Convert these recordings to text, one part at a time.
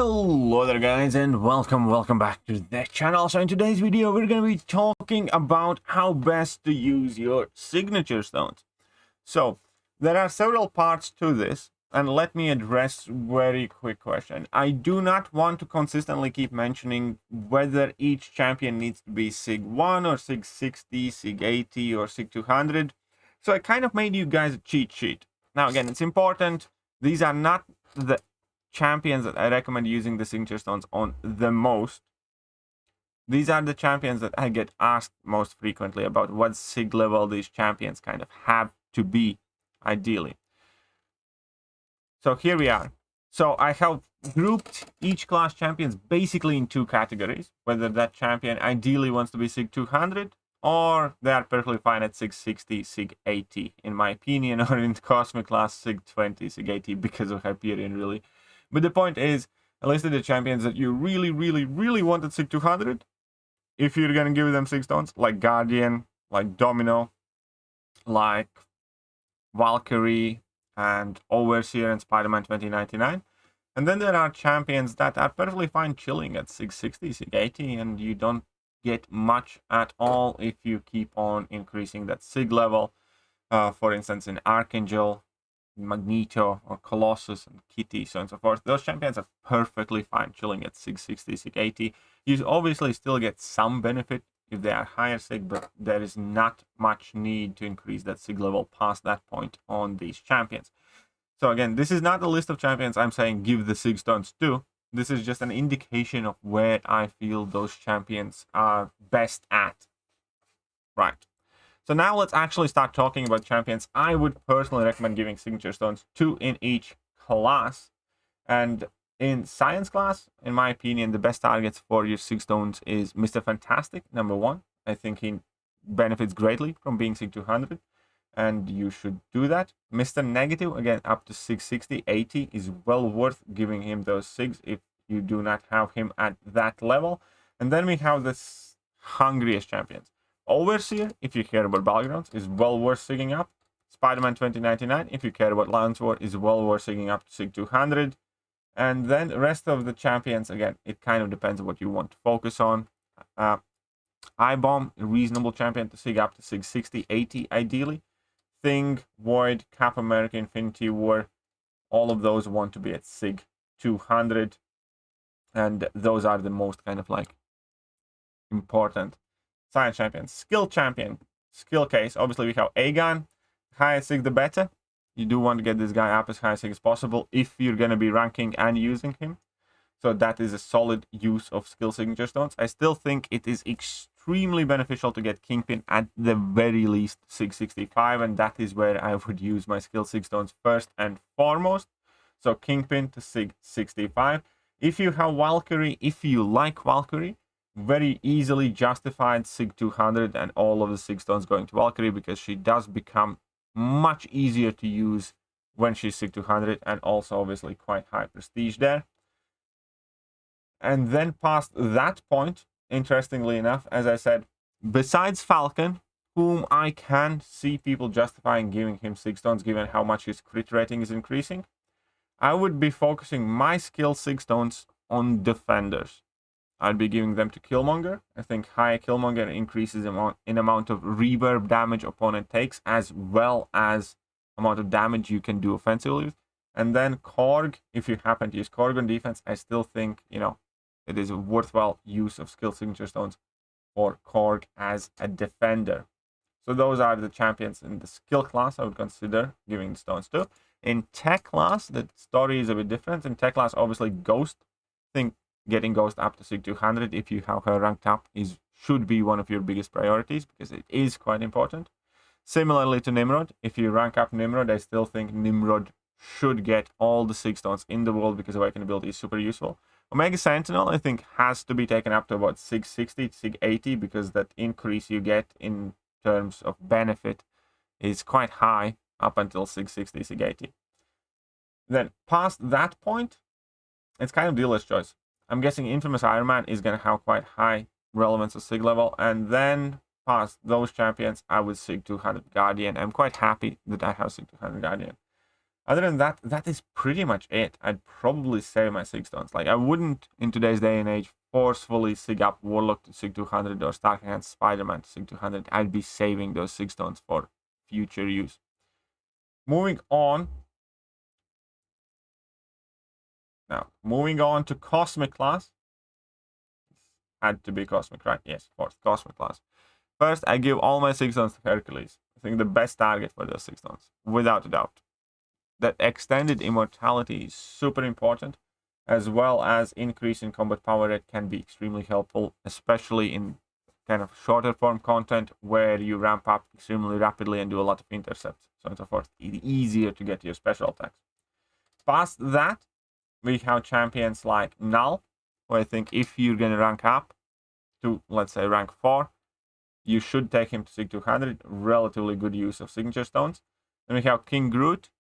Hello there guys, and welcome back to the channel. So in today's video we're going to be talking about how best to use your signature stones. So there are several parts to this, and let me address very quick question. I do not want to consistently keep mentioning whether each champion needs to be Sig 1 or Sig 60, Sig 80 or Sig 200. So I kind of made you guys a cheat sheet. Now again, it's important, these are not the champions that I recommend using the signature stones on the most. These are the champions that I get asked most frequently about what sig level these champions kind of have to be ideally. So here we are. So I have grouped each class champions basically in two categories, whether that champion ideally wants to be sig 200 or they are perfectly fine at sig 60, sig 80 in my opinion, or in the cosmic class sig 20, sig 80 because of Hyperion really. But the point is, I listed the champions that you really wanted Sig 200. If you're going to give them 6 stones, like Guardian, like Domino, like Valkyrie, and Overseer and Spider-Man 2099. And then there are champions that are perfectly fine chilling at Sig 60, Sig 80, and you don't get much at all if you keep on increasing that Sig level. For instance, in Archangel, Magneto or Colossus and Kitty, so on and so forth. Those champions are perfectly fine chilling at Sig 60, Sig 80. You obviously still get some benefit if they are higher Sig, but there is not much need to increase that Sig level past that point on these champions. So again, this is not a list of champions I'm saying give the Sig stones to. This is just an indication of where I feel those champions are best at. Right. So now let's actually start talking about champions I would personally recommend giving signature stones to in each class. And in science class, in my opinion, the best targets for your Sig stones is Mr. Fantastic, number 1. I think he benefits greatly from being Sig 200, and you should do that. Mr. Negative, again, up to Sig 60, 80 is well worth giving him those Sigs if you do not have him at that level. And then we have the hungriest champions. Overseer, if you care about battlegrounds, is well worth sigging up. Spider-Man 2099, if you care about Lance War, is well worth sigging up to Sig 200. And then the rest of the champions, again, it kind of depends on what you want to focus on. I-Bomb, a reasonable champion to sig up to Sig 60, 80 ideally. Thing, Void, Cap America, Infinity War, all of those want to be at Sig 200. And those are the most kind of like important science champions. Skill champion, skill case, obviously we have Aegon. Higher Sig the better. You do want to get this guy up as high Sig as possible if you're going to be ranking and using him. So that is a solid use of skill signature stones. I still think it is extremely beneficial to get Kingpin at the very least Sig 65, and that is where I would use my skill Sig stones first and foremost. So Kingpin to Sig 65. If you have Valkyrie, if you like Valkyrie, very easily justified Sig 200 and all of the Sig stones going to Valkyrie, because she does become much easier to use when she's Sig 200, and also obviously quite high prestige there. And then past that point, interestingly enough, as I said, besides Falcon, whom I can see people justifying giving him Sig stones given how much his crit rating is increasing, I would be focusing my skill Sig stones on defenders. I'd be giving them to Killmonger. I think higher Killmonger increases in amount of reverb damage opponent takes, as well as amount of damage you can do offensively. And then Korg, if you happen to use Korg on defense, I still think, you know, it is a worthwhile use of skill signature stones for Korg as a defender. So those are the champions in the skill class I would consider giving the stones to. In tech class, the story is a bit different. In tech class, obviously Ghost, I think getting Ghost up to Sig 200 if you have her ranked up should be one of your biggest priorities, because it is quite important. Similarly to Nimrod, if you rank up Nimrod, I still think Nimrod should get all the Sig stones in the world because Awakened ability is super useful. Omega Sentinel, I think, has to be taken up to about Sig 60, Sig 80, because that increase you get in terms of benefit is quite high up until Sig 60, Sig 80. Then past that point, it's kind of dealer's choice. I'm guessing Infamous Iron Man is going to have quite high relevance of Sig level, and then past those champions, I would Sig 200 Guardian. I'm quite happy that I have Sig 200 Guardian. Other than that, that is pretty much it. I'd probably save my sig stones. Like, I wouldn't, in today's day and age, forcefully sig up Warlock to sig 200 or Stark Hand Spider-Man to sig 200. I'd be saving those sig stones for future use. Moving on. Now, moving on to Cosmic class. Had to be Cosmic, right? Yes, of course, Cosmic class. First, I give all my sig stones to Hercules. I think the best target for those sig stones, without a doubt. That extended immortality is super important, as well as increase in combat power rate can be extremely helpful, especially in kind of shorter form content where you ramp up extremely rapidly and do a lot of intercepts, so on and so forth. It's easier to get your special attacks. Past that, we have champions like Null, who I think if you're going to rank up to, let's say, rank 4, you should take him to Sig 200, relatively good use of signature stones. Then we have King Groot.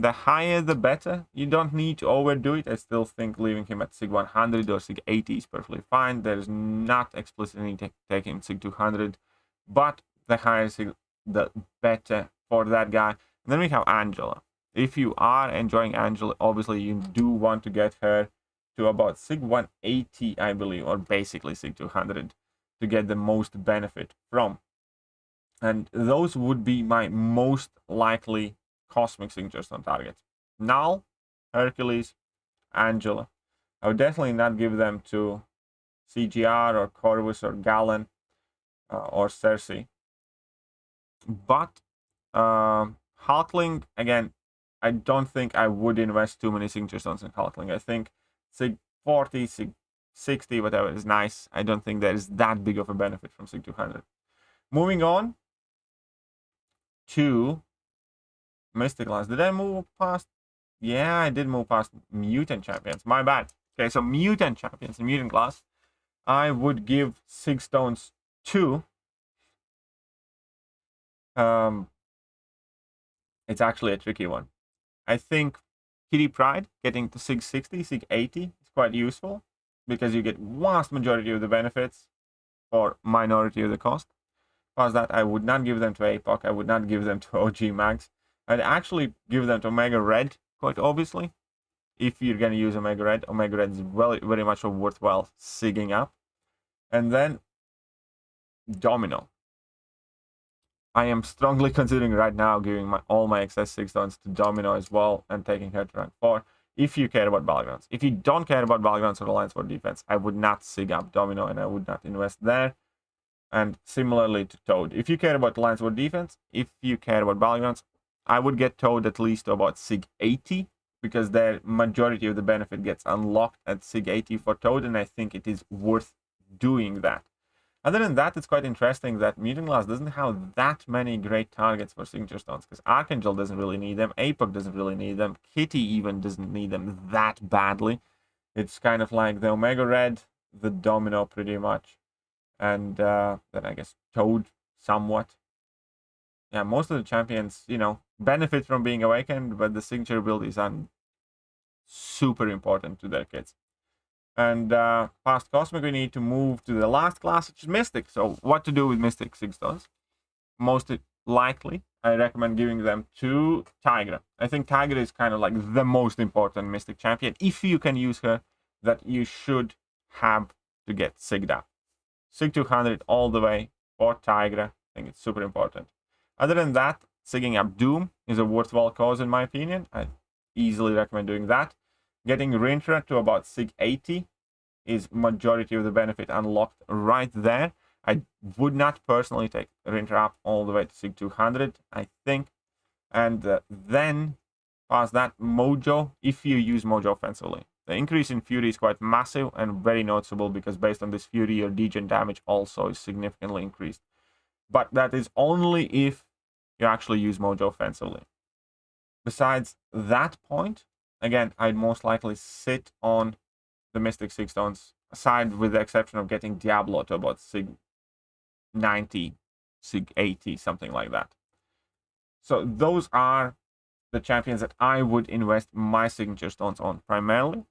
The higher the better. You don't need to overdo it. I still think leaving him at Sig 100 or Sig 80 is perfectly fine. There's not explicit need to take him Sig 200, but the higher Sig, the better for that guy. And then we have Angela. If you are enjoying Angela, obviously you do want to get her to about Sig 180, I believe, or basically Sig 200 to get the most benefit from. And those would be my most likely Cosmic signature stone targets. Null, Hercules, Angela. I would definitely not give them to CGR or Corvus or Galen or Cersei. But Hulkling, again, I don't think I would invest too many signature stones in Hulkling. I think Sig 40, Sig 60, whatever is nice. I don't think there is that big of a benefit from Sig 200. Moving on to Mystic class. Did I move past? Yeah, I did move past Mutant champions. My bad. Okay, so Mutant champions in Mutant class, I would give sig stones to. It's actually a tricky one. I think Kitty Pryde getting to Sig 60, Sig 80 is quite useful because you get vast majority of the benefits for minority of the cost. Past that, I would not give them to APOC. I would not give them to OG Mags. I'd actually give them to Omega Red, quite obviously. If you're going to use Omega Red is very much a worthwhile sigging up. And then Domino. I am strongly considering right now giving all my excess sig stones to Domino as well and taking her to rank 4 if you care about Battlegrounds. If you don't care about Battlegrounds or Alliance for Defense, I would not sig up Domino and I would not invest there. And similarly to Toad. If you care about Alliance for Defense, if you care about Battlegrounds, I would get Toad at least to about Sig 80 because the majority of the benefit gets unlocked at Sig 80 for Toad, and I think it is worth doing that. Other than that, it's quite interesting that Mutant class doesn't have that many great targets for signature stones because Archangel doesn't really need them, APOC doesn't really need them, Kitty even doesn't need them that badly. It's kind of like the Omega Red, the Domino pretty much, and then I guess Toad somewhat. Yeah, most of the champions, benefit from being awakened, but the signature build is super important to their kits. And past Cosmic, we need to move to the last class, which is Mystic. So what to do with Mystic sig stones? Most likely, I recommend giving them to Tigra. I think Tigra is kind of like the most important Mystic champion. If you can use her, that you should have to get sigged up. Sig 200 all the way for Tigra. I think it's super important. Other than that, sigging up Doom is a worthwhile cause in my opinion. I easily recommend doing that. Getting Rintra to about Sig 80 is majority of the benefit unlocked right there. I would not personally take Rintra up all the way to Sig 200, I think. And then past that, Mojo, if you use Mojo offensively. The increase in Fury is quite massive and very noticeable because based on this Fury, your degen damage also is significantly increased. But that is only if you actually use Mojo offensively. Besides that point, again, I'd most likely sit on the Mystic sig stones, aside with the exception of getting Diablo to about Sig 90, Sig 80, something like that. So those are the champions that I would invest my signature stones on primarily.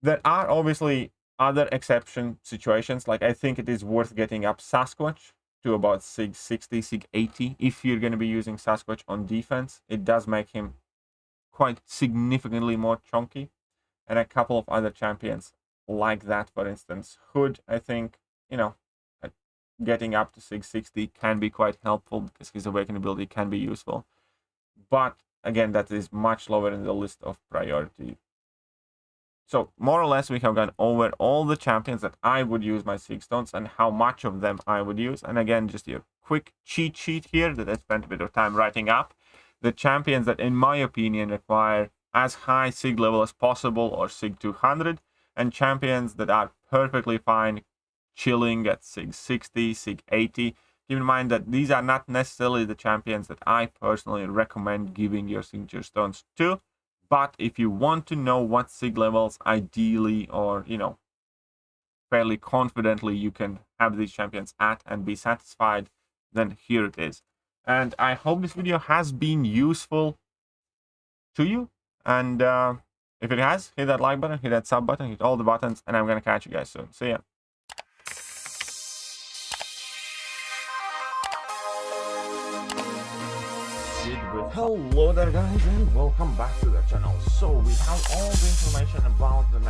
There are obviously other exception situations, like I think it is worth getting up Sasquatch to about sig 60, sig 80 if you're going to be using Sasquatch on defense. It does make him quite significantly more chunky. And a couple of other champions like that, for instance. Hood, I think, you know, getting up to sig 60 can be quite helpful because his awakening ability can be useful. But again, that is much lower in the list of priority. So more or less, we have gone over all the champions that I would use my sig stones and how much of them I would use. And again, just a quick cheat sheet here that I spent a bit of time writing up. The champions that, in my opinion, require as high sig level as possible or sig 200, and champions that are perfectly fine chilling at sig 60, sig 80. Keep in mind that these are not necessarily the champions that I personally recommend giving your signature stones to. But if you want to know what sig levels ideally or, you know, fairly confidently you can have these champions at and be satisfied, then here it is. And I hope this video has been useful to you. And if it has, hit that like button, hit that sub button, hit all the buttons, and I'm going to catch you guys soon. See ya. Hello there guys, and welcome back to the channel. So we have all the information about the next